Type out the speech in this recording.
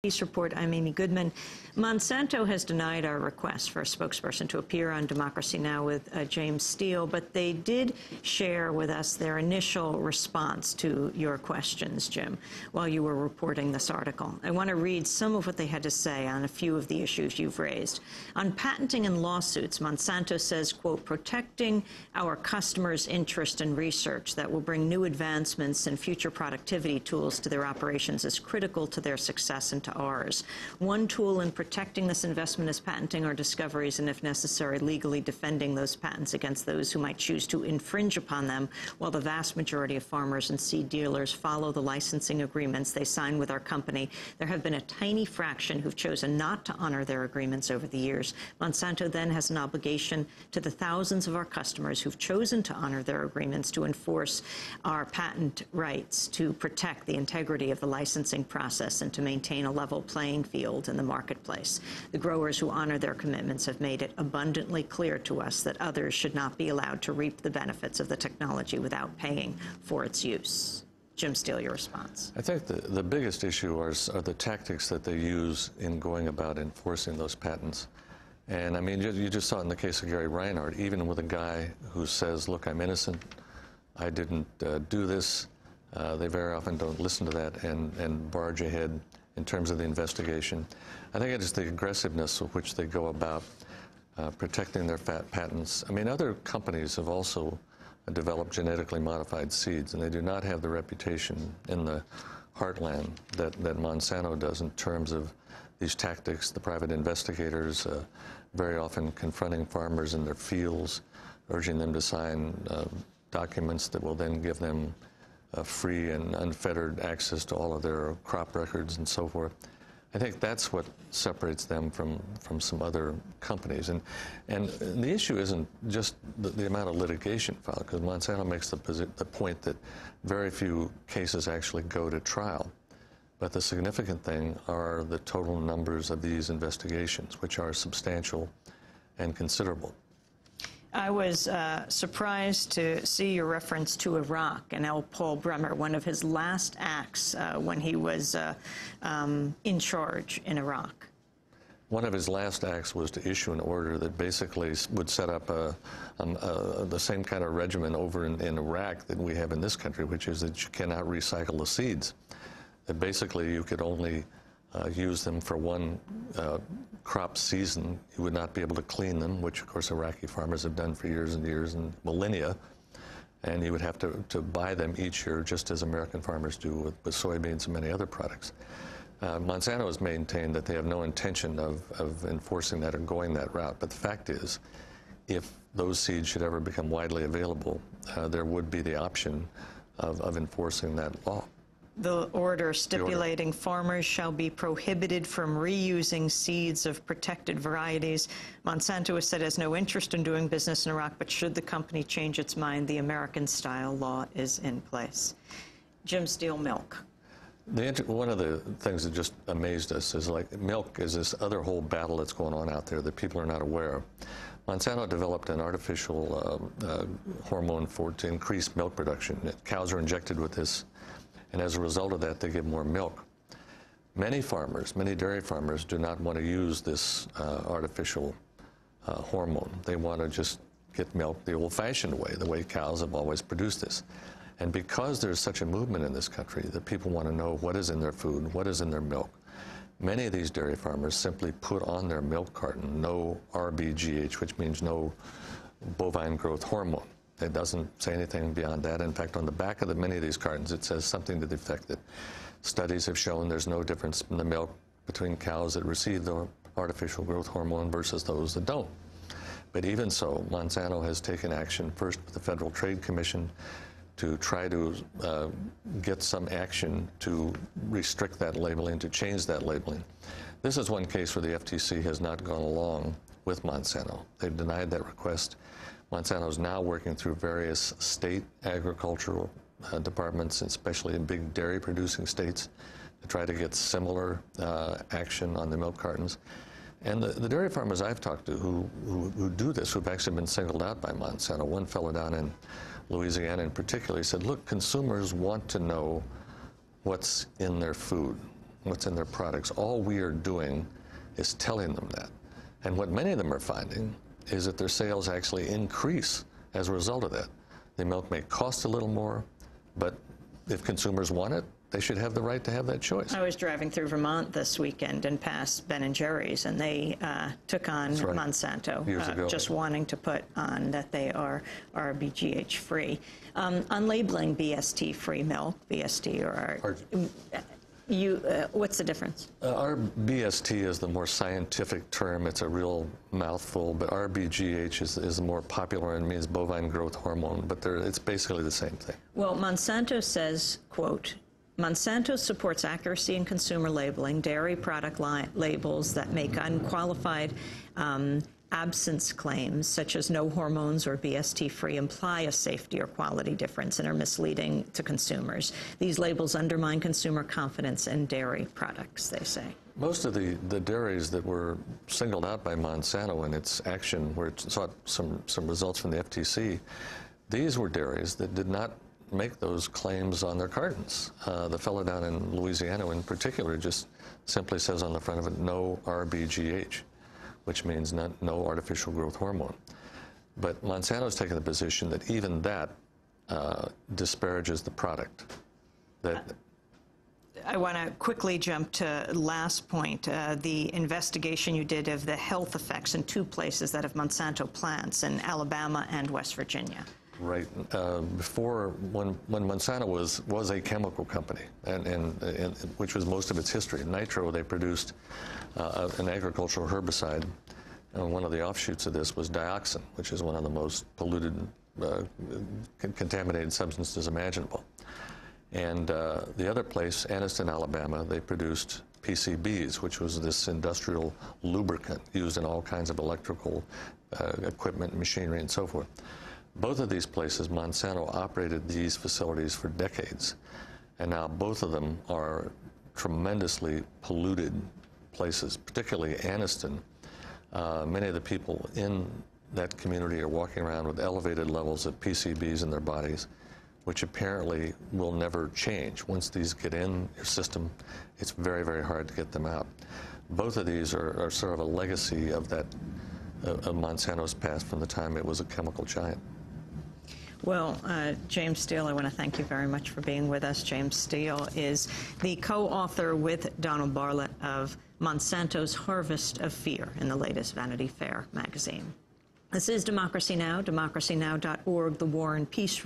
Peace Report. I'm Amy Goodman. Monsanto has denied our request for a spokesperson to appear on Democracy Now! With James Steele, but they did share with us their initial response to your questions, Jim, while you were reporting this article. I want to read some of what they had to say on a few of the issues you've raised. On patenting and lawsuits, Monsanto says, quote, protecting our customers' interest in research that will bring new advancements and future productivity tools to their operations is critical to their success and to ours. One tool in protecting this investment is patenting our discoveries and, if necessary, legally defending those patents against those who might choose to infringe upon them, while the vast majority of farmers and seed dealers follow the licensing agreements they sign with our company. There have been a tiny fraction who've chosen not to honor their agreements over the years. Monsanto then has an obligation to the thousands of our customers who've chosen to honor their agreements to enforce our patent rights, to protect the integrity of the licensing process, and to maintain a level playing field in the marketplace. The growers who honor their commitments have made it abundantly clear to us that others should not be allowed to reap the benefits of the technology without paying for its use. Jim Steele, your response. I think the biggest issue are the tactics that they use in going about enforcing those patents. And I mean, you just saw it in the case of Gary Reinhardt, even with a guy who says, look, I'm innocent, I didn't do this. They very often don't listen to that and barge ahead in terms of the investigation. I think it is the aggressiveness with which they go about protecting their patents. I mean, other companies have also developed genetically modified seeds, and they do not have the reputation in the heartland that Monsanto does in terms of these tactics. The private investigators very often confronting farmers in their fields, urging them to sign documents that will then give them free and unfettered access to all of their crop records and so forth. I think that's what separates them from some other companies. And the issue isn't just the amount of litigation filed, because Monsanto makes the point that very few cases actually go to trial. But the significant thing are the total numbers of these investigations, which are substantial and considerable. I was surprised to see your reference to Iraq and L. Paul Bremer, one of his last acts when he was in charge in Iraq. One of his last acts was to issue an order that basically would set up the same kind of regimen over in Iraq that we have in this country, which is that you cannot recycle the seeds. That basically you could only use them for one crop season. You would not be able to clean them, which of course Iraqi farmers have done for years and years and millennia, and you would have to buy them each year, just as American farmers do with soybeans and many other products. Monsanto has maintained that they have no intention of enforcing that or going that route, but the fact is, if those seeds should ever become widely available, there would be the option of enforcing that law. The order stipulating farmers shall be prohibited from reusing seeds of protected varieties. Monsanto has said it has no interest in doing business in Iraq, but should the company change its mind, the American-style law is in place. Jim Steele, milk. One of the things that just amazed us is, like, milk is this other whole battle that's going on out there that people are not aware of. Monsanto developed an artificial hormone to increase milk production. Cows are injected with this, and as a result of that, they give more milk. Many farmers, many dairy farmers, do not want to use this artificial hormone. They want to just get milk the old-fashioned way, the way cows have always produced this. And because there's such a movement in this country that people want to know what is in their food, what is in their milk, many of these dairy farmers simply put on their milk carton no RBGH, which means no bovine growth hormone. It doesn't say anything beyond that. In fact, on the back of many of these cartons, it says something to the effect that studies have shown there's no difference in the milk between cows that receive the artificial growth hormone versus those that don't. But even so, Monsanto has taken action, first with the Federal Trade Commission, to try to get some action to restrict that labeling, to change that labeling. This is one case where the FTC has not gone along with Monsanto. They've denied that request. Monsanto is now working through various state agricultural departments, especially in big dairy-producing states, to try to get similar action on the milk cartons. And the dairy farmers I've talked to who do this, who've actually been singled out by Monsanto, one fellow down in Louisiana in particular, he said, look, consumers want to know what's in their food. what's in their products. All we are doing is telling them that. And what many of them are finding is that their sales actually increase as a result of that. The milk may cost a little more, but if consumers want it, they should have the right to have that choice. I was driving through Vermont this weekend and passed Ben & Jerry's, and they took on Monsanto, years ago. just wanting to put on that they are RBGH-free. Unlabeling BST-free milk, BST or what's the difference? Our BST is the more scientific term. It's a real mouthful, but RBGH is the more popular and means bovine growth hormone, but it's basically the same thing. Well, Monsanto says, quote, Monsanto supports accuracy in consumer labeling, dairy product labels that make unqualified absence claims, such as no hormones or BST-free, imply a safety or quality difference and are misleading to consumers. These labels undermine consumer confidence in dairy products, they say. Most of the dairies that were singled out by Monsanto in its action, where it sought some results from the FTC, these were dairies that did not make those claims on their cartons. The fellow down in Louisiana in particular just simply says on the front of it, no RBGH, which means no artificial growth hormone. But Monsanto's taken the position that even that disparages the product. I want to quickly jump to last point, the investigation you did of the health effects in two places that have Monsanto plants, in Alabama and West Virginia. Right. Before, when Monsanto was a chemical company, and which was most of its history. Nitro, they produced an agricultural herbicide, and one of the offshoots of this was dioxin, which is one of the most polluted, contaminated substances imaginable. And the other place, Anniston, Alabama, they produced PCBs, which was this industrial lubricant used in all kinds of electrical equipment, machinery, and so forth. Both of these places, Monsanto operated these facilities for decades, and now both of them are tremendously polluted places, particularly Anniston. Many of the people in that community are walking around with elevated levels of PCBs in their bodies, which apparently will never change. Once these get in your system, it's very, very hard to get them out. Both of these are sort of a legacy of that of Monsanto's past from the time it was a chemical giant. Well, James Steele, I want to thank you very much for being with us. James Steele is the co-author with Donald Bartlett of Monsanto's Harvest of Fear in the latest Vanity Fair magazine. This is Democracy Now!, democracynow.org, the War and Peace